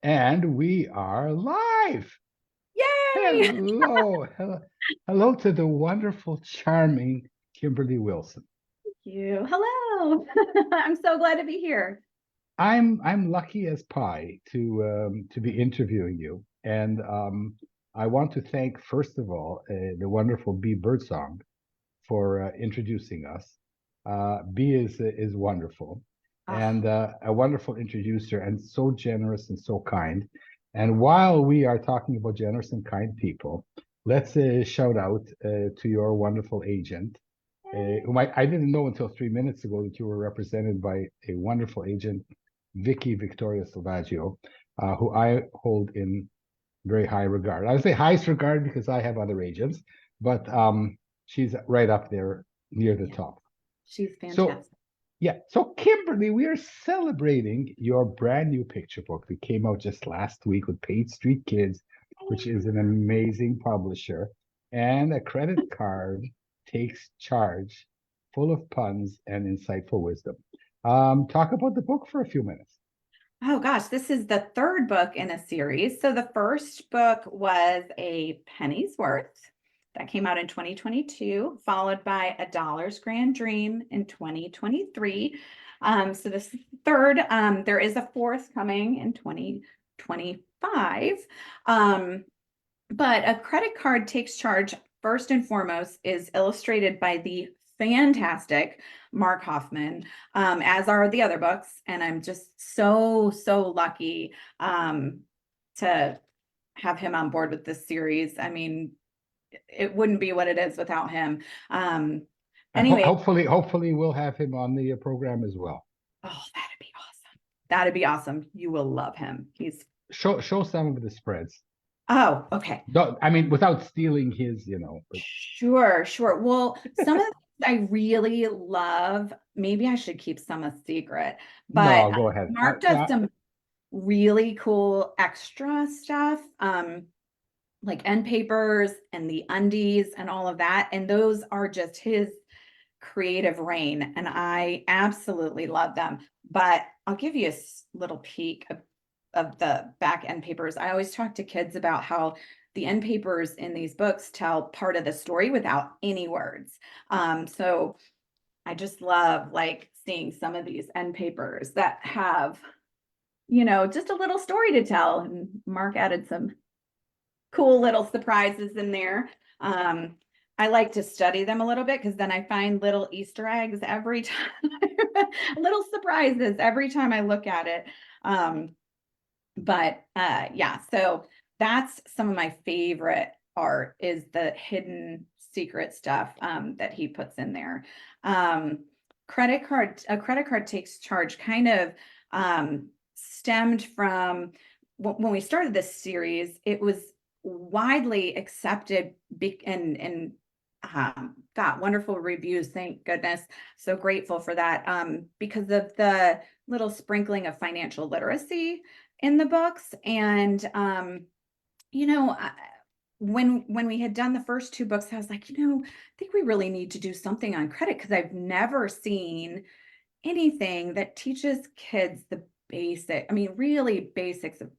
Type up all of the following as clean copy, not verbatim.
And we are live. Yay! Hello to the wonderful, charming Kimberly Wilson. Thank you. Hello. I'm so glad to be here. I'm lucky as pie to be interviewing you, and I want to thank first of all the wonderful Bee Birdsong for introducing us. Bee is wonderful Ah, and a wonderful introducer, and so generous and so kind. And while we are talking about generous and kind people, let's shout out to your wonderful agent, yay. whom I didn't know until 3 minutes ago that you were represented by a wonderful agent, Vicky Victoria Salvaggio, who I hold in very high regard. I would say highest regard because I have other agents, but she's right up there near the Yeah, top. she's So fantastic. yeah, so Kimberly, we are celebrating your brand new picture book that came out just last week with Page Street Kids, which is an amazing publisher, and a credit card takes charge, full of puns and insightful wisdom. Talk about the book for a few minutes. Oh gosh, this is the third book in a series. So the first book was A Penny's Worth that came out in 2022, followed by A Dollar's Grand Dream in 2023. So this third, there is a fourth coming in 2025. But A Credit Card Takes Charge, first and foremost, is illustrated by the fantastic Mark Hoffman, as are the other books. And I'm just so lucky to have him on board with this series. I mean, it wouldn't be what it is without him. And Anyway, hopefully we'll have him on the program as well. oh, that'd be awesome. That'd be awesome. You will love him. He's, Show some of the spreads. oh, okay. No, I mean without stealing his, but Sure, sure. Well, some of the things I really love, maybe I should keep some a secret, but no, go ahead. Mark does some really cool extra stuff, like end papers and the undies and all of that. And those are just his creative reign. And I absolutely love them. But I'll give you a little peek of the back end papers. I always talk to kids about how the end papers in these books tell part of the story without any words. So I just love like seeing some of these end papers that have, just a little story to tell. And Mark added some cool little surprises in there. I like to study them a little bit because then I find little Easter eggs every time, little surprises every time I look at it. But yeah, so that's some of my favorite art is the hidden secret stuff that he puts in there. A credit card takes charge kind of stemmed from when we started this series. It was widely accepted and got wonderful reviews. Thank goodness. So grateful for that because of the little sprinkling of financial literacy in the books. And you know, when we had done the first two books, I was like, I think we really need to do something on credit because I've never seen anything that teaches kids the really basics of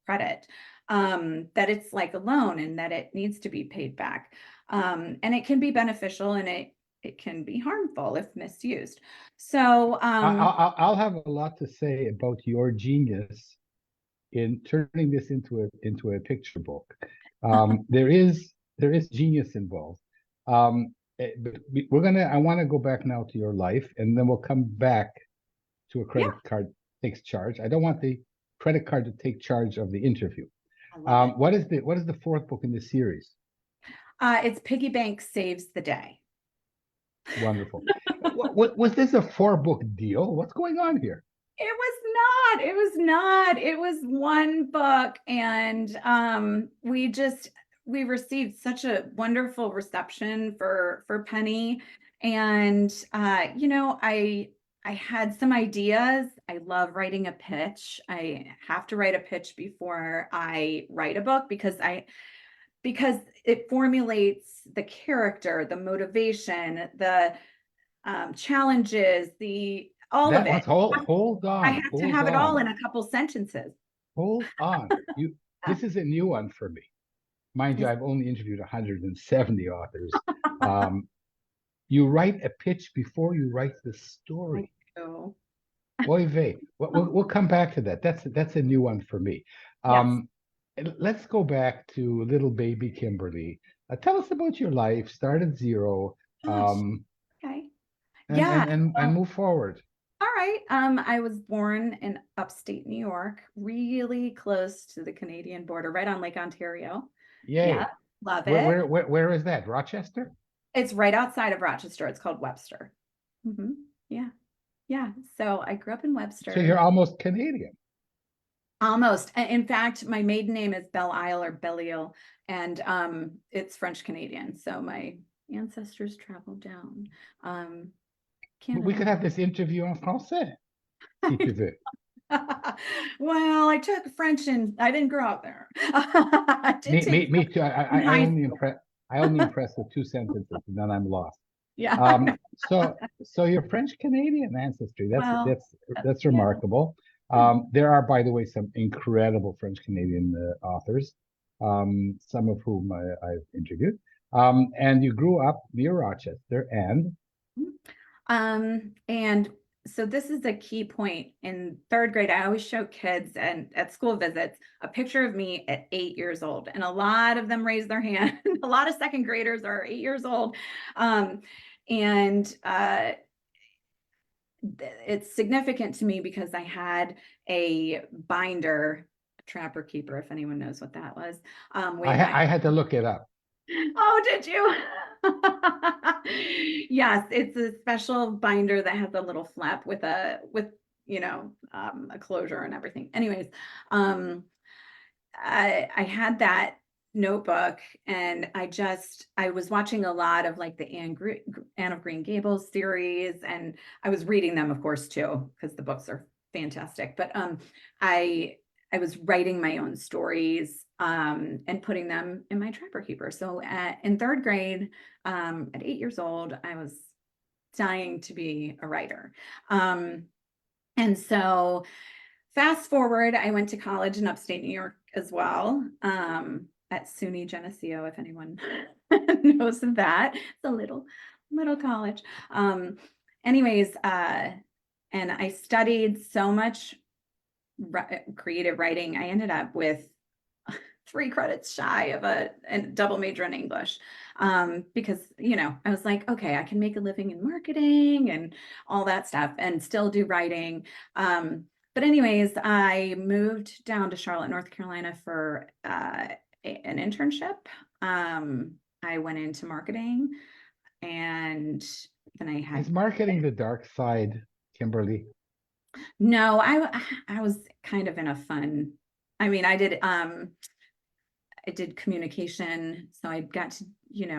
credit. That it's like a loan and that it needs to be paid back. And it can be beneficial and it can be harmful if misused. So I'll have a lot to say about your genius in turning this into a picture book. There is genius involved. But I want to go back now to your life, and then we'll come back to a yeah, credit card takes charge. I don't want the credit card to take charge of the interview. I love it. What is the fourth book in the series? It's Piggy Bank Saves the Day. Wonderful. Was this a four-book deal? What's going on here? It was one book, and we received such a wonderful reception for Penny. And I had some ideas. I love writing a pitch. I have to write a pitch before I write a book because it formulates the character, the motivation, the challenges, the all of That it. was hold I on, have to hold have it all on. in a couple sentences. hold on. This is a new one for me. Mind you, I've only interviewed 170 authors. You write a pitch before you write the story. Oh, Oy vey. We'll come back to that. That's a new one for me. yes. Let's go back to little baby Kimberly. Tell us about your life. Start at zero, Gosh. um, Okay. and Yeah. move forward. All right. I was born in upstate New York, really close to the Canadian border, right on Lake Ontario. Yeah, Yay. love it. Where is that? Rochester? It's right outside of Rochester. It's called Webster. Yeah. Yeah. So I grew up in So Webster. you're almost Canadian. Almost. In fact, my maiden name is Belle Isle or Belle, and it's French Canadian. So my ancestors traveled down We Canada. could have this interview en français, si tu veux. Well, I took French and I didn't grow up there. I did take Me too. in I high only school. impress with two sentences, and then I'm lost. Yeah, I know. So your French Canadian ancestry. Well, That's yeah. remarkable. There are, by the way, some incredible French Canadian authors, some of whom I've interviewed. And you grew up near Rochester, and And so this is a key point. In third grade, I always show kids and at school visits a picture of me at 8 years old. And a lot of them raise their hand. A lot of second graders are 8 years old. And it's significant to me because I had a binder, Trapper Keeper, if anyone knows what that was. I had to look it up. Oh, did you? Yes, it's a special binder that has a little flap with a closure and everything. Anyways, I had that notebook and I was watching a lot of like the Anne of Green Gables series, and I was reading them, of course, too, because the books are fantastic. But I was writing my own stories and putting them in my Trapper Keeper. So in third grade, at 8 years old, I was dying to be a writer. And so fast forward, I went to college in upstate New York as well, at SUNY Geneseo, if anyone knows of that. It's a little college. Anyways, and I studied so much creative writing. I ended up with 3 credits shy of a double major in English, because I was like, okay, I can make a living in marketing and all that stuff and still do writing. But anyways, I moved down to Charlotte, North Carolina for an internship. I went into marketing, and then I had Is marketing the dark side, Kimberly? no, I was kind of in a fun. I mean, I did communication, so I got to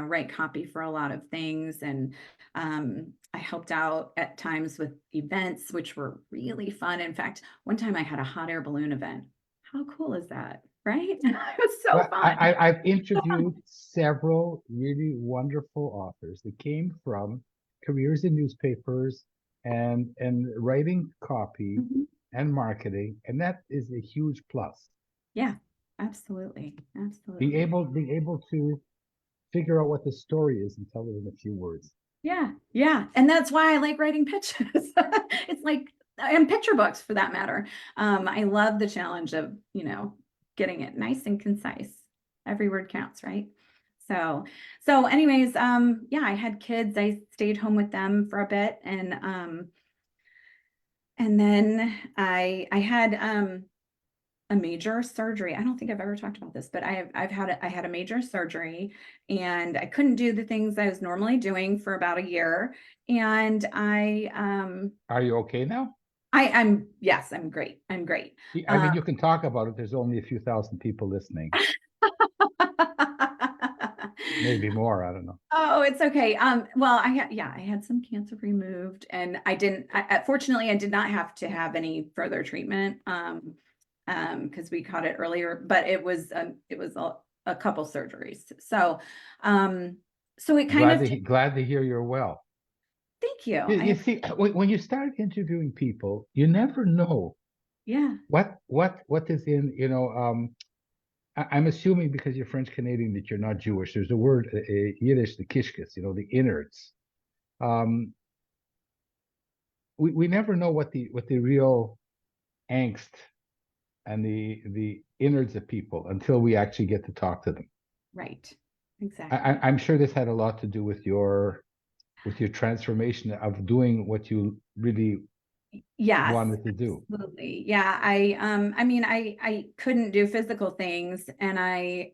write copy for a lot of things, and I helped out at times with events, which were really fun. In fact, one time I had a hot air balloon event. How cool is that, right? It was so Well, fun. I've interviewed several really wonderful authors that came from careers in newspapers and writing copy Mhm. and marketing, and that is a huge plus. Yeah, absolutely, Being absolutely. able to figure out what the story is and tell it in a few words. Yeah, and that's why I like writing pitches. It's like, and picture books for that matter. I love the challenge of getting it nice and concise. Every word counts, right? So anyways, yeah, I had kids. I stayed home with them for a bit, and then I had a major surgery. I don't think I've ever talked about this, but I had a major surgery, and I couldn't do the things I was normally doing for about a year. And Are you okay now? yes, I'm great. I'm great. I mean, you can talk about it. There's only a few thousand people listening, maybe more. I don't know. Oh, it's okay. Well, I had some cancer removed, and fortunately I did not have to have any further treatment. Because we caught it earlier, but it was a couple surgeries. So it kind of Glad to hear you're well. thank you. You see, when you start interviewing people, you never know Yeah. What is in, I'm assuming because you're French Canadian that you're not Jewish. There's a word, Yiddish, the kishkes, the innards. Um, we never know what the real angst and the innards of people until we actually get to talk to them. Right. Exactly. I'm sure this had a lot to do with your transformation of doing what you really Yes, wanted to do. absolutely. Yeah. I mean, I couldn't do physical things, and I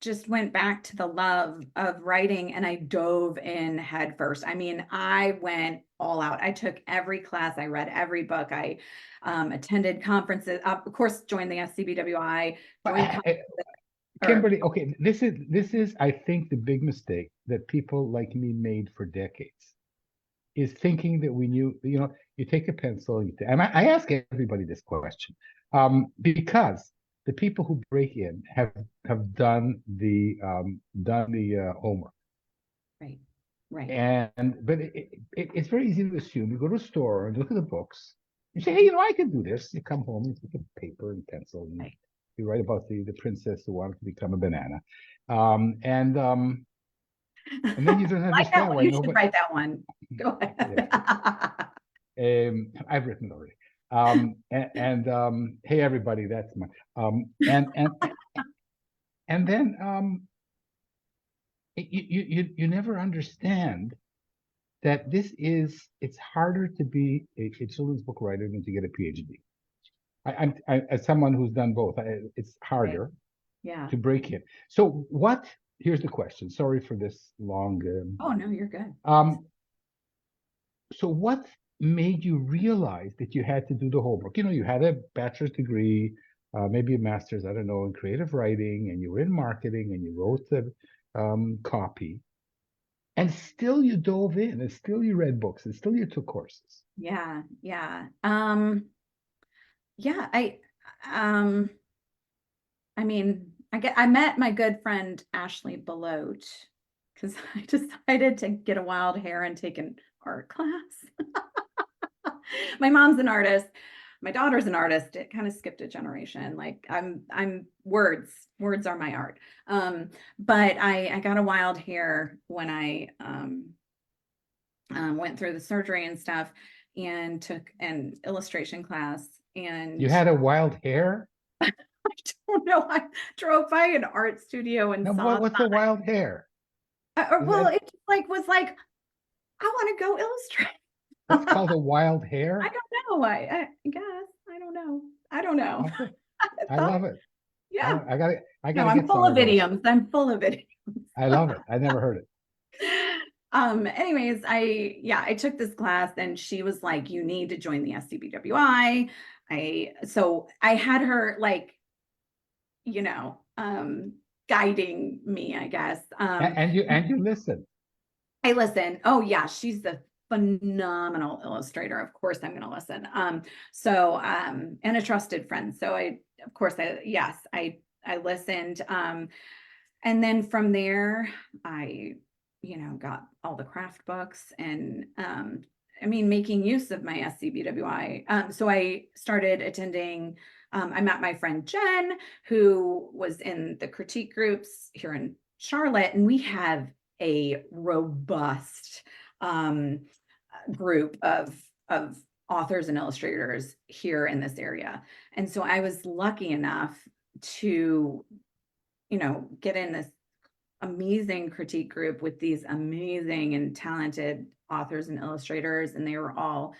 just went back to the love of writing, and I dove in head first. I mean, I went all out. I took every class, I read every book, I attended conferences, of course, joined the SCBWI, joined Kimberly, okay, this is I think the big mistake that people like me made for decades is thinking that we knew, you take a pencil, and I ask everybody this question, because the people who break in have done the homework. right, right. But it's very easy to assume. You go to a store and look at the books. You say, hey, I can do this. You come home, you take a paper and pencil, and Right. you write about the princess who wanted to become a banana. And then you don't Write that understand one. why You should nobody. write that one. Go Yeah, ahead. I've written it already. Hey everybody, that's my and then you never understand that it's harder to be a children's book writer than to get a PhD. As someone who's done both, it's Right. harder Yeah. to break in. So here's the question. Sorry for this long. Oh, no, you're good. So what made you realize that you had to do the homework? You had a bachelor's degree, maybe a master's, I don't know, in creative writing, and you were in marketing, and you wrote the copy, and still you dove in, and still you read books, and still you took courses. Yeah. Yeah. Yeah, um I mean, I met my good friend Ashley Belote because I decided to get a wild hair and take an art class. My mom's an artist. My daughter's an artist. It kind of skipped a generation. Like I'm words are my art. But I got a wild hair when I went through the surgery and stuff, and took an illustration class. And You had a wild hair? I don't know. I drove by an art studio and Now, saw what's a wild hair? or Is well, that it just was like, I want to go illustrate. that's called a wild I hair? don't know. I guess I don't know. I don't know. Okay, I I thought, love it. yeah. I No, gotta I'm get full some of of those. idioms. I'm full of idioms. I love it. I never heard it. Anyways, I took this class, and she was like, you need to join the SCBWI. So I had her like, you know, guiding me, I guess. And you listen. I listen. Oh yeah, she's the phenomenal illustrator. Of course I'm going to listen. And a trusted friend. So of course I listened. And then from there, I, got all the craft books, and I mean, making use of my SCBWI. So I started attending, I met my friend Jen, who was in the critique groups here in Charlotte, and we have a robust group of authors and illustrators here in this area. And so I was lucky enough to, get in this amazing critique group with these amazing and talented authors and illustrators, and they were all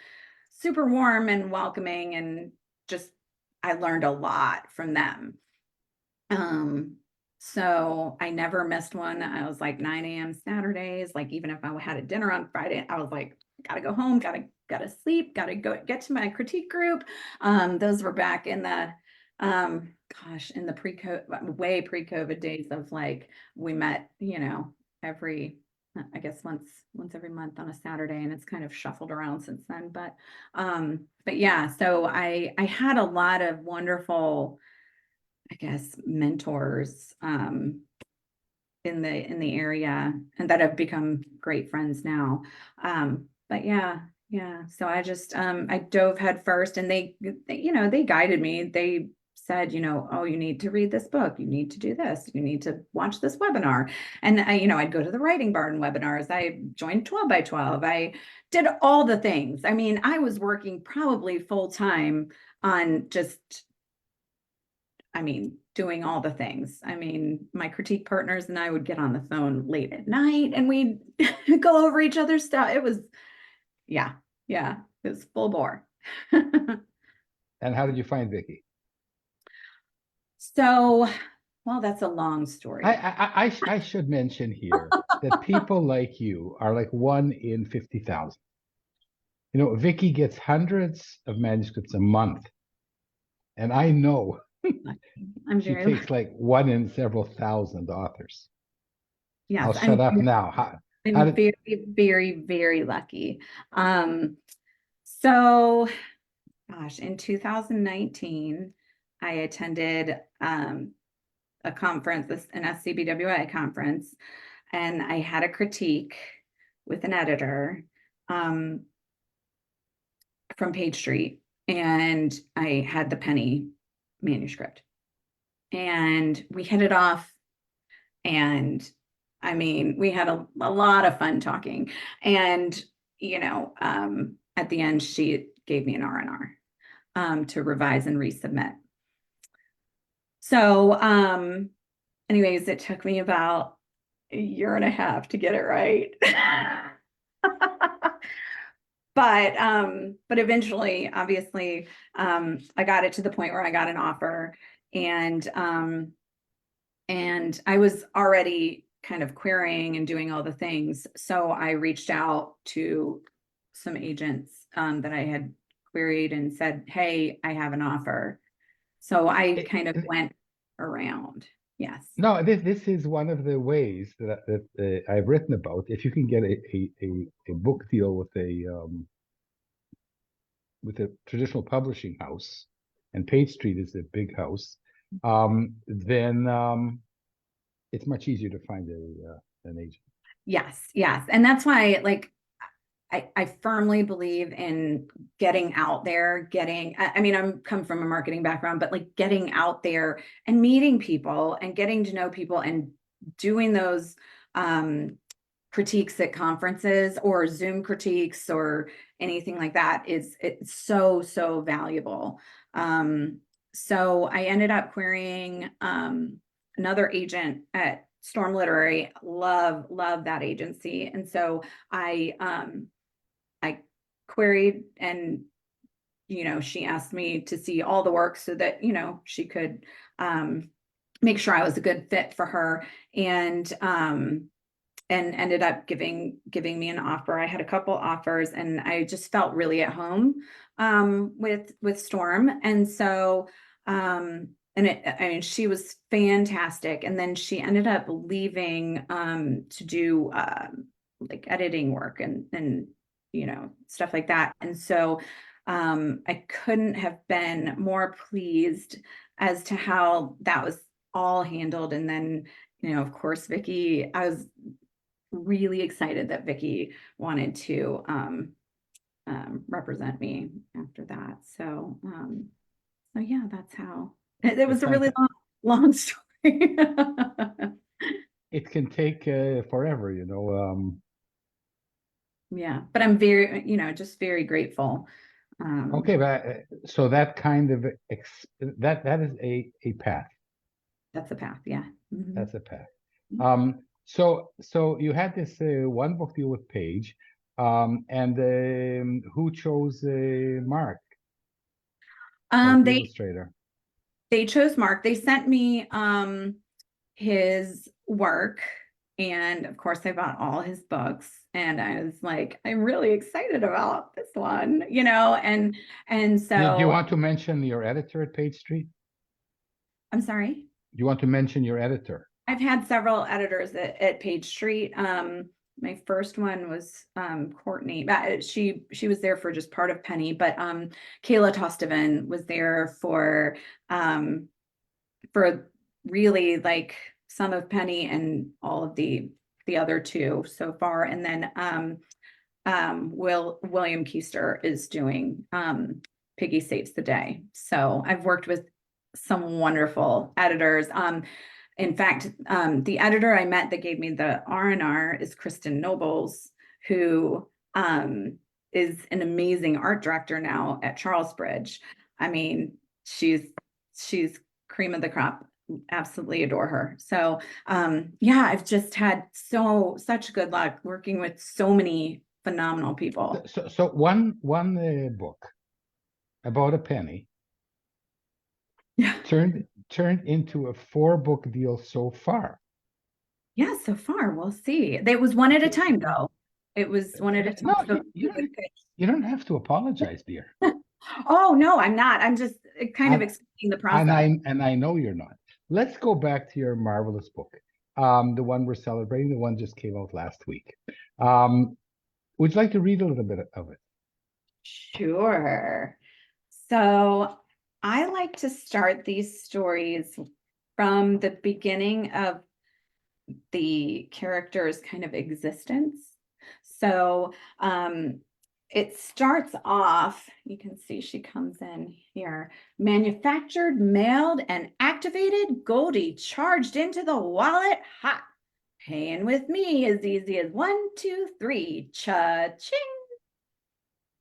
super warm and welcoming, and just I learned a lot from them. So I never missed one. I was like 9 a.m. Saturdays, like even if I had a dinner on Friday, I was like, gotta go home, gotta sleep, gotta go get to my critique group. Those were back in the in the way pre-COVID days of like we met, every I guess once every month on a Saturday, and it's kind of shuffled around since then. But yeah, so I had a lot of wonderful, I guess, mentors in the area, and that have become great friends now. But yeah, Yeah. So I just, I dove head first, and they guided me. They said, oh, you need to read this book. You need to do this. You need to watch this webinar. And I'd go to the Writing Barn webinars. I joined 12 by 12. I did all the things. I mean, I was working probably full time on just, doing all the things. My critique partners and I would get on the phone late at night, and we'd go over each other's stuff. It was, yeah, yeah, it was full bore. And how did you find Vicky? So, well, that's a long story. I should mention here that people like you are like 1 in 50,000. Vicky gets hundreds of manuscripts a month, and I know she takes like 1 in several thousand authors. Yes, I'll shut up now. I'm very, very, very lucky. So, gosh, in 2019, I attended a conference, an SCBWI conference, and I had a critique with an editor from Page Street, and I had the Penny manuscript, and we hit it off, and we had a lot of fun talking, and at the end she gave me an R&R to revise and resubmit. So anyways, it took me about a year and a half to get it right. But eventually, obviously, I got it to the point where I got an offer, and I was already kind of querying and doing all the things. So I reached out to some agents that I had queried and said, hey, I have an offer. So I kind of went around. Yes. No, this is one of the ways that I've written about. If you can get a book deal with a traditional publishing house, and Page Street is a big house, then it's much easier to find an agent. Yes, yes. And that's why, like, I firmly believe in getting out there, I'm come from a marketing background, but like getting out there and meeting people and getting to know people and doing those critiques at conferences or Zoom critiques or anything like that it's so, so valuable. So I ended up querying another agent at Storm Literary. Love that agency. And so I queried, and she asked me to see all the work so that she could make sure I was a good fit for her, and ended up giving me an offer. I had a couple offers, and I just felt really at home with Storm. And so she was fantastic. And then she ended up leaving to do like editing work and stuff like that. And so I couldn't have been more pleased as to how that was all handled. And then, of course, Vicky, I was really excited that Vicky wanted to represent me after that. So yeah, that's how it was. A really long story. It can take forever, Yeah, but I'm very, just very grateful. Okay, but so that kind of that is a path. That's a path, yeah. Mm-hmm. That's a path. So you had this one book deal with Page, and who chose Mark as the illustrator? They chose Mark. They sent me his work, and of course I bought all his books, and I was like, I'm really excited about this one, and so. Do you want to mention your editor at Page Street? I'm sorry? Do you want to mention your editor? I've had several editors at Page Street. My first one was Courtney. She was there for just part of Penny, but Kayla Tosteven was there for really like some of Penny and all of the other two so far. And then William Keister is doing Piggy Saves the Day. So I've worked with some wonderful editors. In fact, the editor I met that gave me the R&R is Kristen Nobles, who is an amazing art director now at Charlesbridge. I mean, she's cream of the crop. Absolutely adore her. So yeah, I've just had such good luck working with so many phenomenal people. So one book about a penny Yeah. turned into a 4-book deal so far. Yeah, so far we'll see. It was one at a time though. It was one at a time. No, So you don't have to apologize, dear. oh no, I'm not. I'm just kind of explaining the process. And I know you're not. Let's go back to your marvelous book. The one we're celebrating, the one just came out last week. Would you like to read a little bit of it? Sure. So I like to start these stories from the beginning of the character's kind of existence. So it starts off, you can see she comes in here, manufactured, mailed, and activated. Goldie charged into the wallet hot. Paying with me as easy as 1, 2, 3, cha-ching.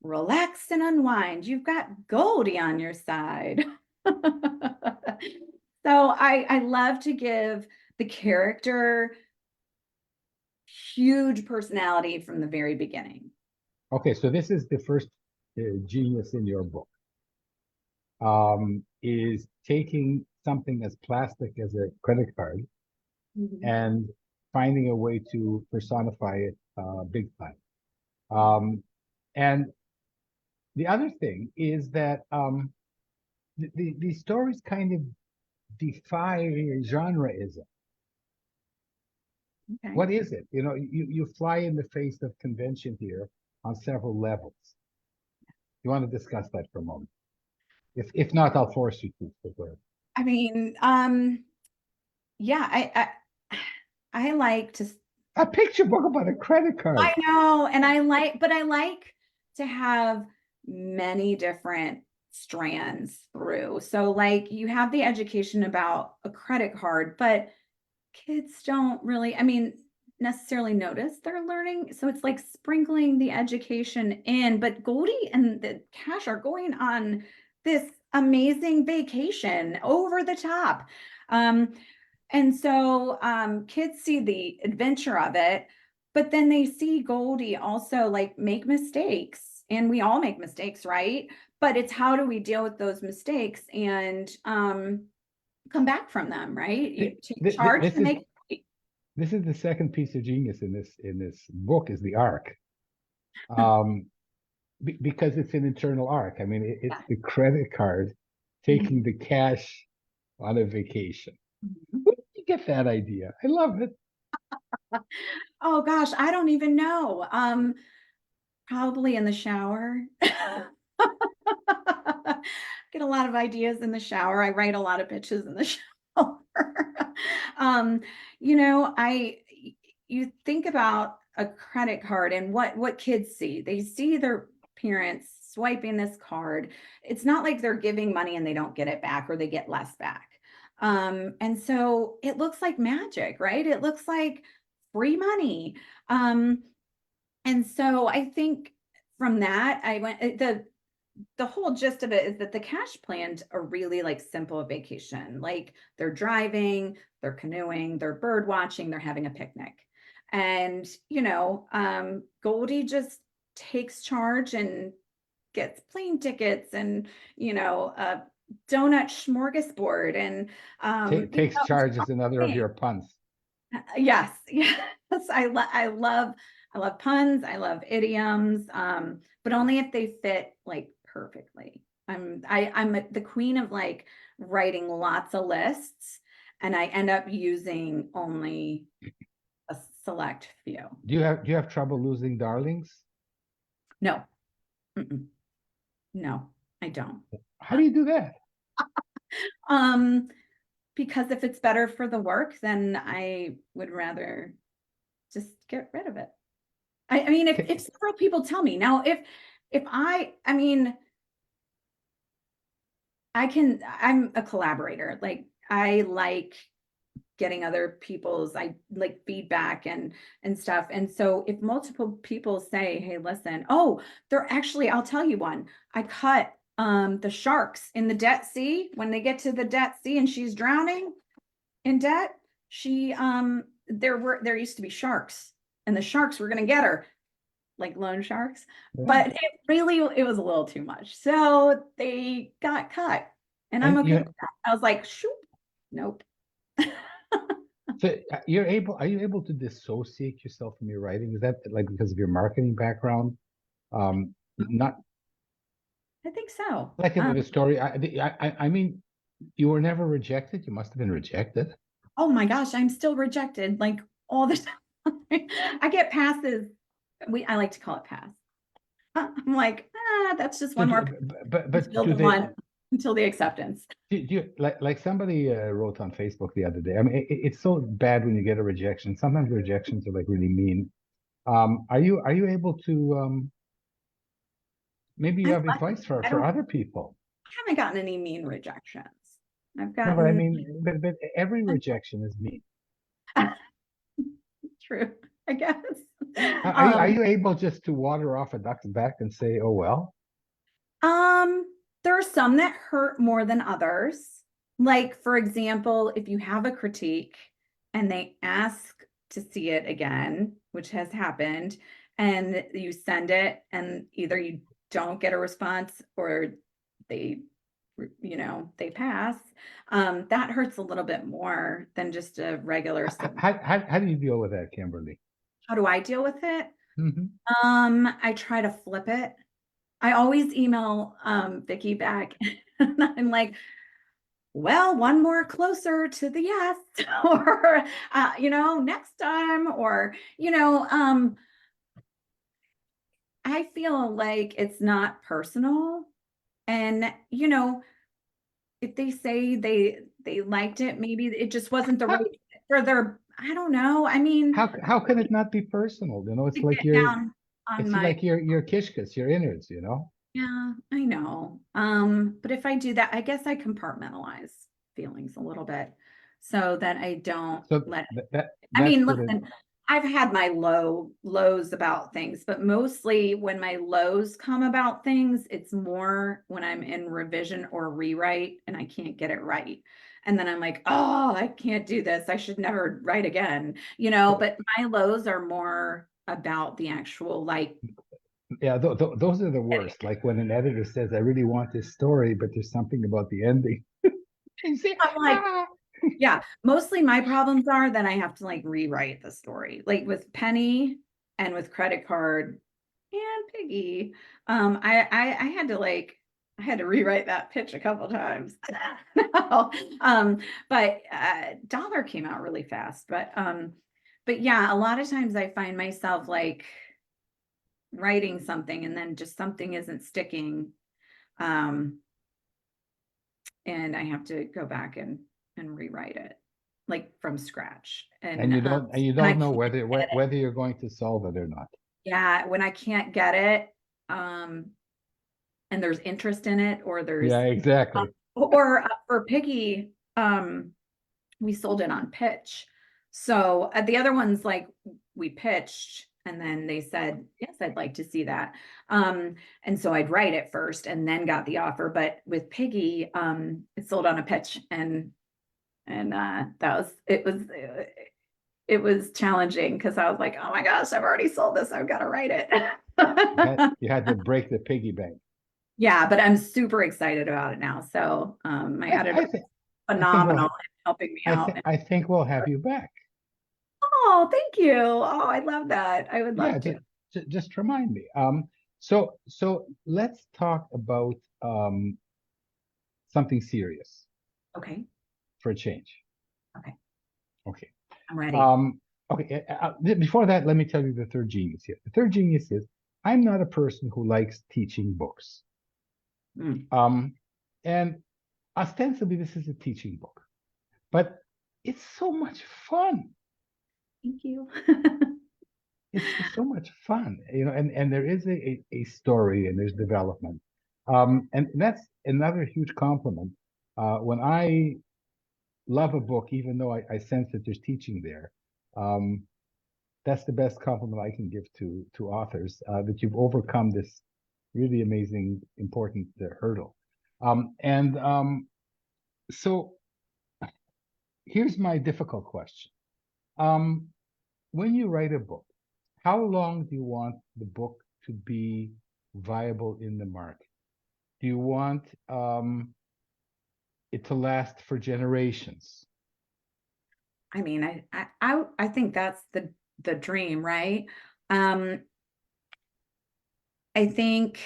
Relax and unwind. You've got Goldie on your side. So I love to give the character huge personality from the very beginning. Okay, so this is the first genius in your book. Is taking something as plastic as a credit card and finding a way to personify it big time. And the other thing is that the stories kind of defy genreism. Okay. What is it? You know, you fly in the face of convention here on several levels. You want to discuss that for a moment? If not, I'll force you to. I mean, yeah, I like to. A picture book about a credit card. I know, and I like to have many different strands through. So like you have the education about a credit card, but kids don't really, I mean, necessarily notice they're learning. So it's like sprinkling the education in, but Goldie and the Cash are going on this amazing vacation over the top. And so kids see the adventure of it, but then they see Goldie also like make mistakes, and we all make mistakes, right? But it's how do we deal with those mistakes and come back from them, right? You take charge and make. This is the second piece of genius in this book is the arc. Because it's an internal arc. I mean, it's the credit card taking the cash on a vacation. Where did you get that idea? I love it. Oh gosh, I don't even know. Probably in the shower. Get a lot of ideas in the shower. I write a lot of pitches in the shower. You know, you think about a credit card and what kids see. They see their parents swiping this card. It's not like they're giving money and they don't get it back or they get less back. And so it looks like magic, right? It looks like free money. And so I think from that, I went, the whole gist of it is that the Cash planned a really like simple vacation. Like they're driving, they're canoeing, they're bird watching, they're having a picnic. And, you know, Goldie just takes charge and gets plane tickets and, you know, a donut smorgasbord and takes charge is another of your puns. Yes, yes. I love puns. I love idioms, but only if they fit like perfectly. I'm the queen of like writing lots of lists, and I end up using only a select few. Do you have trouble losing darlings? No, no, I don't. How do you do that? Because if it's better for the work, then I would rather just get rid of it. I mean, if several people tell me now, if I mean, I'm a collaborator. Like I like getting other people's I like feedback and stuff. And so if multiple people say, hey, listen, oh, they're actually, I'll tell you one. I cut the sharks in the Dead Sea when they get to the Dead Sea and she's drowning in debt. There used to be sharks and the sharks were gonna get her, like loan sharks, Yeah. but it was a little too much. So they got cut. And I'm And okay with that. I was like, shoot, nope. so are you able to dissociate yourself from your writing? Is that like because of your marketing background? Not I think so. like in the story. I mean, you were never rejected. You must have been rejected. Oh my gosh, I'm still rejected like all the time. I get passes. I like to call it pass. I'm like, that's just one more But until do the they? one until the acceptance. Do you like somebody wrote on Facebook the other day? I mean, it's so bad when you get a rejection. Sometimes rejections are like really mean. Are you able to maybe you I'm have lucky. advice for I don't other people? I haven't gotten any mean rejections. I've No, but I gotten mean, but every rejection is mean. true, I guess. Are you able just to water off a duck's back and say, oh well? Um, there are some that hurt more than others. Like, for example, if you have a critique and they ask to see it again, which has happened, and you send it and either you don't get a response or they, they pass, that hurts a little bit more than just a regular submission. How do you deal with that, Kimberly? How do I deal with it? Hmm. I try to flip it. I always email Vicky back and I'm like, well, one more closer to the yes, or next time, or I feel like it's not personal. And if they say they liked it, maybe it just wasn't the right How fit for their, I don't know. I mean, how can it not be personal? You know, to get down on it's my like your kishkas, your innards. You know. Yeah, I know. But if I do that, I guess I compartmentalize feelings a little bit so that I don't So let it. I that's mean, what it. listen, I've had my lows about things, but mostly when my lows come about things, it's more when I'm in revision or rewrite and I can't get it right. And then I'm like, oh, I can't do this. I should never write again, but my lows are more about the actual like Yeah, those are the worst. Like when an editor says, "I really want this story, but there's something about the ending." You say, I'm like, ah. yeah, mostly my problems are that I have to like rewrite the story. Like with Penny and with credit card and Piggy. I had to I had to rewrite that pitch a couple times. No. But Dollar came out really fast. But yeah, a lot of times I find myself like writing something and then just something isn't sticking. Um, and I have to go back and rewrite it like from scratch. And you And I don't know can't get it. whether you're going to solve it or not. Yeah, when I can't get it, and there's interest in it, or there's Yeah, exactly. for Piggy, we sold it on pitch. So the other ones, like we pitched, and then they said, yes, I'd like to see that. And so I'd write it first and then got the offer. But with Piggy, it sold on a pitch, and it was challenging because I was like, oh my gosh, I've already sold this. I've got to write it. You had to break the piggy bank. Yeah, but I'm super excited about it now. So my editor is I think phenomenal in helping me out. I think we'll have you back. Oh, thank you. Oh, I love that. I would Yeah, love to. just remind me. So let's talk about something serious Okay. for a change. Okay. Okay. I'm ready. Okay. Before that, let me tell you the third genius here. The third genius is I'm not a person who likes teaching books. Mm. And ostensibly, this is a teaching book, but it's so much fun. Thank you. it's so much fun, and there is a story and there's development. And that's another huge compliment. When I love a book, even though I sense that there's teaching there, um, that's the best compliment I can give to authors, that you've overcome this really amazing, important hurdle. And so here's my difficult question. Um, when you write a book, how long do you want the book to be viable in the market? Do you want it to last for generations? I mean, I think that's the dream, right? Um, I think,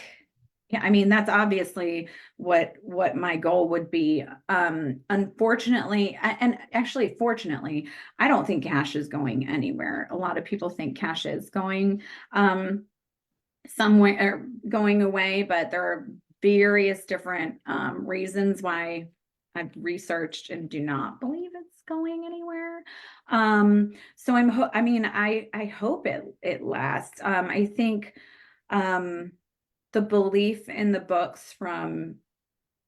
yeah, I mean, that's obviously what my goal would be. Unfortunately, and actually, fortunately, I don't think cash is going anywhere. A lot of people think cash is going somewhere going away, but there are various different reasons why I've researched and do not believe it's going anywhere. So I mean, I hope it lasts. I think the belief in the books from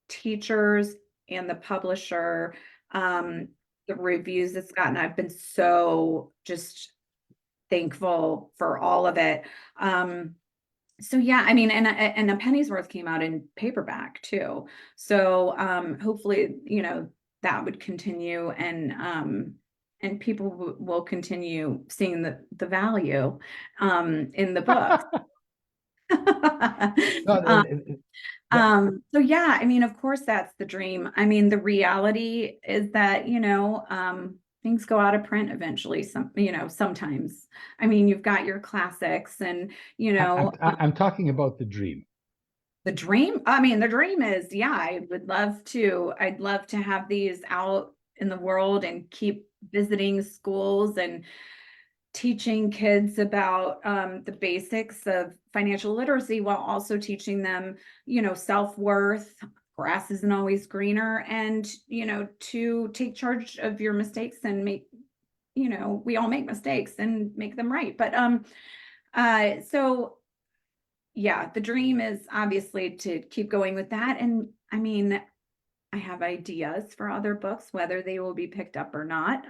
teachers and the publisher, the reviews it's gotten, I've been so just thankful for all of it. So yeah, I mean, and a penny's worth came out in paperback too. So hopefully, that would continue, and people will continue seeing the value in the book. No, that, So yeah, I mean, of course that's the dream. I mean, the reality is that, things go out of print eventually, sometimes. I mean, you've got your classics and, I'm talking about the dream. the dream. I mean, the dream is, yeah, I'd love to have these out in the world and keep visiting schools and teaching kids about the basics of financial literacy while also teaching them, self-worth. Grass isn't always greener, and to take charge of your mistakes and we all make mistakes and make them right. But so yeah, the dream is obviously to keep going with that. And I mean, I have ideas for other books, whether they will be picked up or not,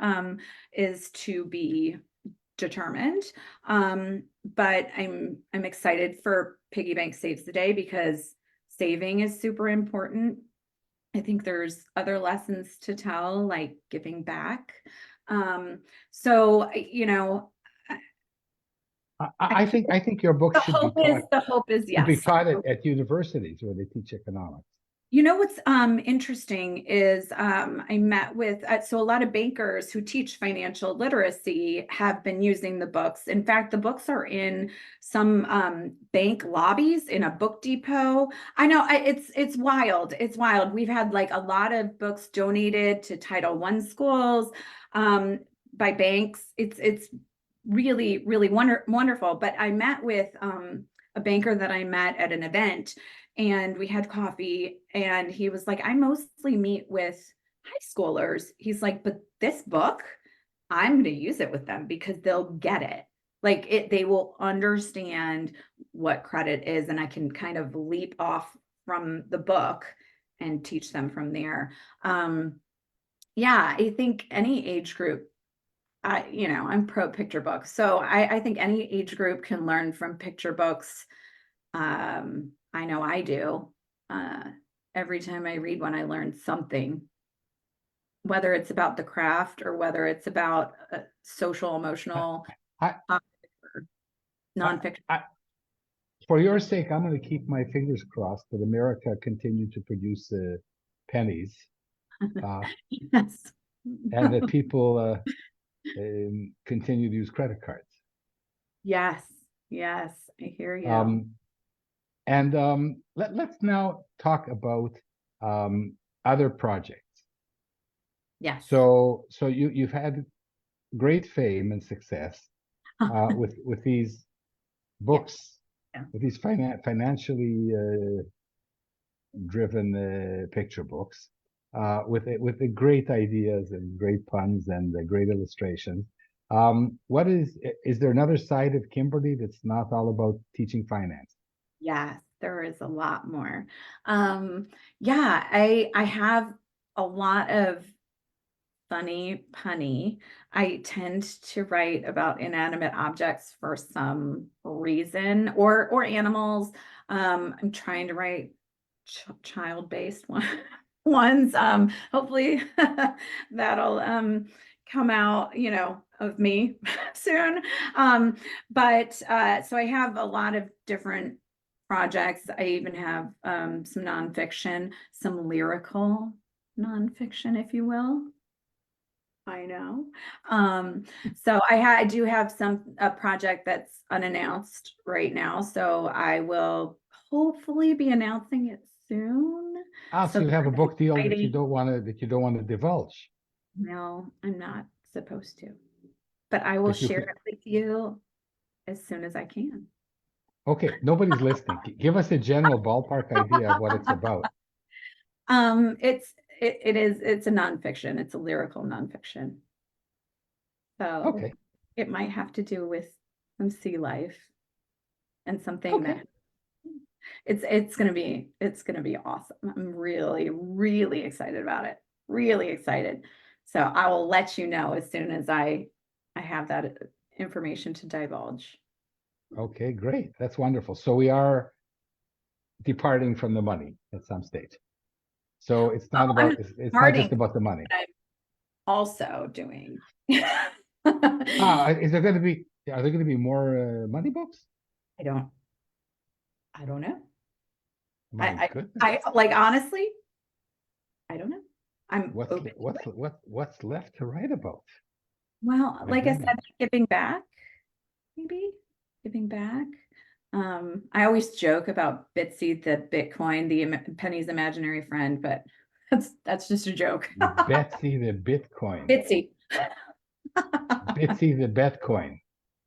is to be determined. But I'm excited for Piggy Bank Saves the Day because saving is super important. I think there's other lessons to tell, like giving back. So I think your book the hope is should be yes. taught at universities where they teach economics. What's interesting is I met with so a lot of bankers who teach financial literacy have been using the books. In fact, the books are in some bank lobbies in a book depot. I know it's wild. It's wild. We've had like a lot of books donated to Title I schools by banks. It's really really wonderful. But I met with a banker that I met at an event, and we had coffee, and he was like, I mostly meet with high schoolers. He's like, but this book, I'm going to use it with them because they'll get it. Like they will understand what credit is, and I can kind of leap off from the book and teach them from there. Yeah, I think any age group, I'm pro picture books. So I think any age group can learn from picture books. I know I do. Uh, every time I read one, I learn something, whether it's about the craft or whether it's about social, emotional, I, topic or nonfiction. for your sake, I'm going to keep my fingers crossed that America continue to produce pennies, Yes. and that people continue to use credit cards. Yes. Yes. I hear you. And let's now talk about other projects. Yes. So you've had great fame and success with these books, Yeah. with these financially driven picture books, with the great ideas and great puns and the great illustrations. What is there another side of Kimberly that's not all about teaching finance? Yes, there is a lot more. Yeah, I have a lot of funny punny. I tend to write about inanimate objects for some reason, or animals. I'm trying to write child-based ones. Hopefully that'll come out, of me soon. But so I have a lot of different projects. I even have some nonfiction, some lyrical nonfiction, if you will. I know. So I do have a project that's unannounced right now, so I will hopefully be announcing it soon. Ah, So so you have a that's book deal that you exciting. don't want to divulge, No, I'm not supposed to, but I will but you share can. it with you as soon as I can. Okay, nobody's listening. Give us a general ballpark idea of what it's about. It's a nonfiction. It's a lyrical nonfiction. So Okay, it might have to do with some sea life and something okay, that it's gonna be awesome. I'm really, really excited about it. Really excited. So I will let you know as soon as I have that information to divulge. okay, great. That's wonderful. So we are departing from the money at some stage. So it's Oh, not I'm about not it's not starting, just about the money. but I'm also doing. Ah, is there going to be are there going to be more money books? I don't I don't know. My I goodness, like honestly, I don't know. I'm what's open to it. what's left to write about? Well, My like I said, goodness. giving back, maybe giving back. I always joke about Bitsy the Bitcoin, the Penny's imaginary friend, but that's just a joke. Betsy the Bitcoin. Bitsy. Bitsy the Bitcoin.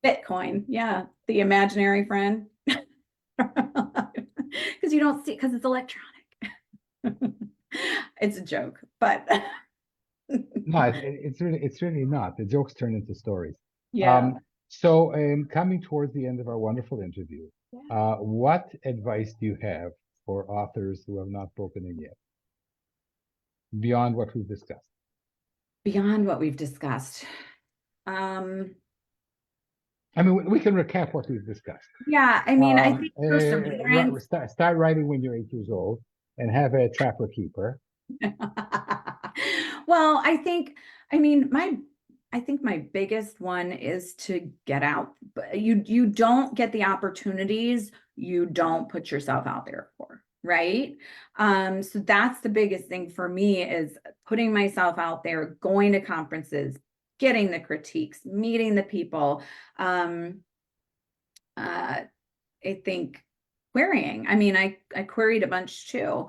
Bitcoin, yeah, the imaginary friend. Because you don't see, because it's electronic. It's a joke, but No, it's really not. The jokes turn into stories. yeah. Um, so coming towards the end of our wonderful interview, what advice do you have for authors who have not broken in yet, beyond what we've discussed? Beyond what we've discussed. Um, I mean, we can recap what we've discussed. yeah, I mean, I think perseverance. Start writing when you're 8 years old and have a trapper keeper. Well, I think my biggest one is to get out. But you don't get the opportunities you don't put yourself out there for, right? So that's the biggest thing for me is putting myself out there, going to conferences, getting the critiques, meeting the people. Uh, I think querying. I mean, I queried a bunch too.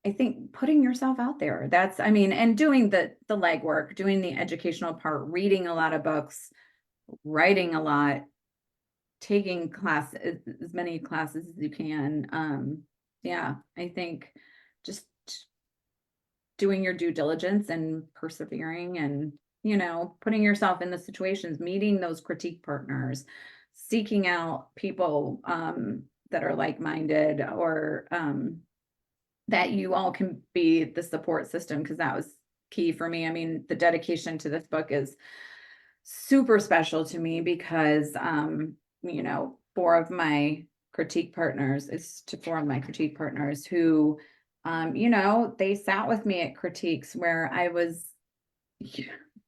I think putting yourself out there. I mean, and doing the legwork, doing the educational part, reading a lot of books, writing a lot, taking as many classes as you can. Yeah, I think just doing your due diligence and persevering and putting yourself in the situations, meeting those critique partners, seeking out people that are like-minded, or that you all can be the support system, because that was key for me. I mean, the dedication to this book is super special to me because four of my critique partners who they sat with me at critiques where I was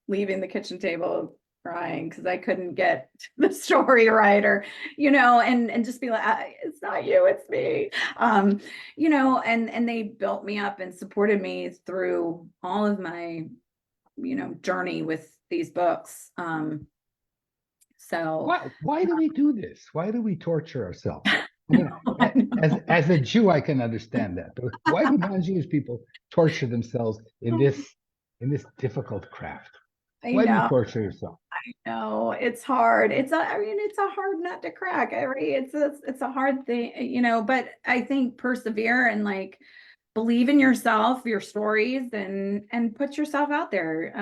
leaving the kitchen table crying because I couldn't get the story right, or and just be like, it's not you, it's me. And they built me up and supported me through all of my journey with these books. So Why do we do this? Why do we torture ourselves? I mean, as a Jew, I can understand that, but why do non-Jewish people torture themselves in this difficult craft? I Why do you know. torture yourself? No, it's hard. It's a hard nut to crack. It's a hard thing, but I think persevere and like believe in yourself, your stories, and put yourself out there.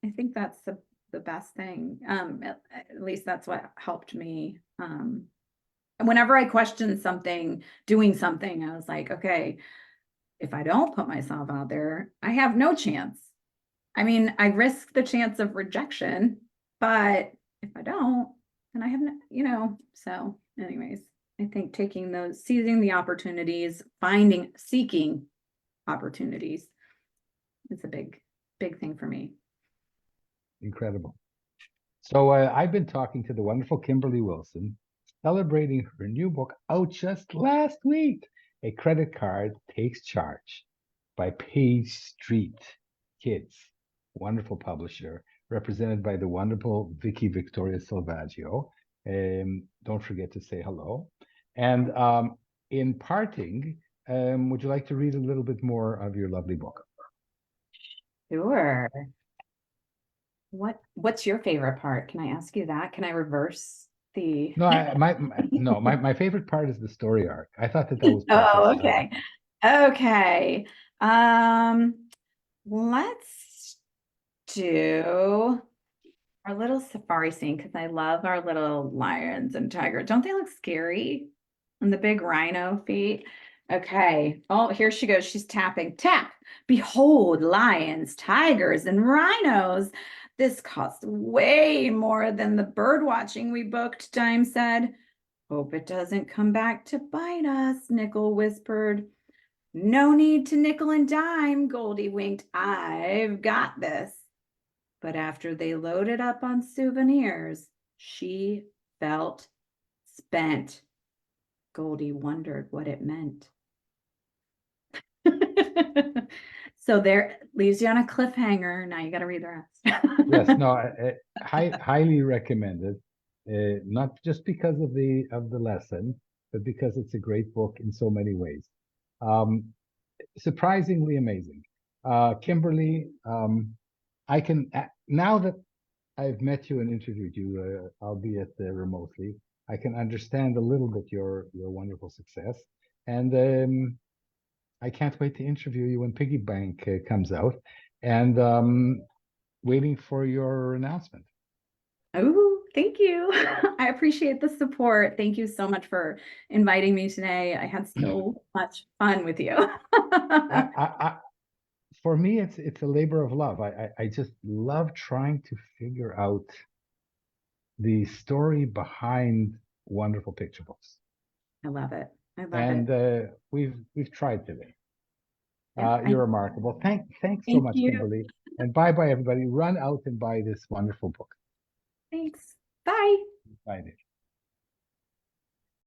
I think that's the best thing. At least that's what helped me. Whenever I questioned something, doing something, I was like, okay, if I don't put myself out there, I have no chance. I mean, I risk the chance of rejection, but if I don't, then I have no, so anyways, I think seizing the opportunities, seeking opportunities is a big thing for me. Incredible. So I've been talking to the wonderful Kimberly Wilson, celebrating her new book out just last week, A Credit Card Takes Charge by Page Street Kids, wonderful publisher, represented by the wonderful Vicky Victoria Salvaggio. Don't forget to say hello. And in parting, would you like to read a little bit more of your lovely book? Sure. What's your favorite part? Can I ask you that? Can I reverse the? No, my favorite part is the story arc. I thought that was Oh, particularly. okay. Okay. Let's do our little safari scene because I love our little lions and tigers. Don't they look scary? And the big rhino feet. Okay. Oh, here she goes. She's tapping. Tap. Behold, lions, tigers, and rhinos. This costs way more than the bird watching we booked, Dime said. Hope it doesn't come back to bite us, Nickel whispered. No need to nickel and dime, Goldie winked. I've got this. But after they loaded up on souvenirs, she felt spent. Goldie wondered what it meant. So there leaves you on a cliffhanger. Now you got to read the rest. Yes, no, highly recommended. Not just because of the lesson, but because it's a great book in so many ways. Surprisingly amazing. Kimberly, I can now that I've met you and interviewed you, albeit remotely, I can understand a little bit your wonderful success, and I can't wait to interview you when Piggy Bank comes out, and waiting for your announcement. Oh, thank you. I appreciate the support. Thank you so much for inviting me today. I had so much fun with you. For me, it's a labor of love. I just love trying to figure out the story behind wonderful picture books. I love it. I love And it. we've tried today. Yeah, You're remarkable. Thanks so thank much, you. Kimberly. And bye everybody. Run out and buy this wonderful book. Thanks. Bye. Bye.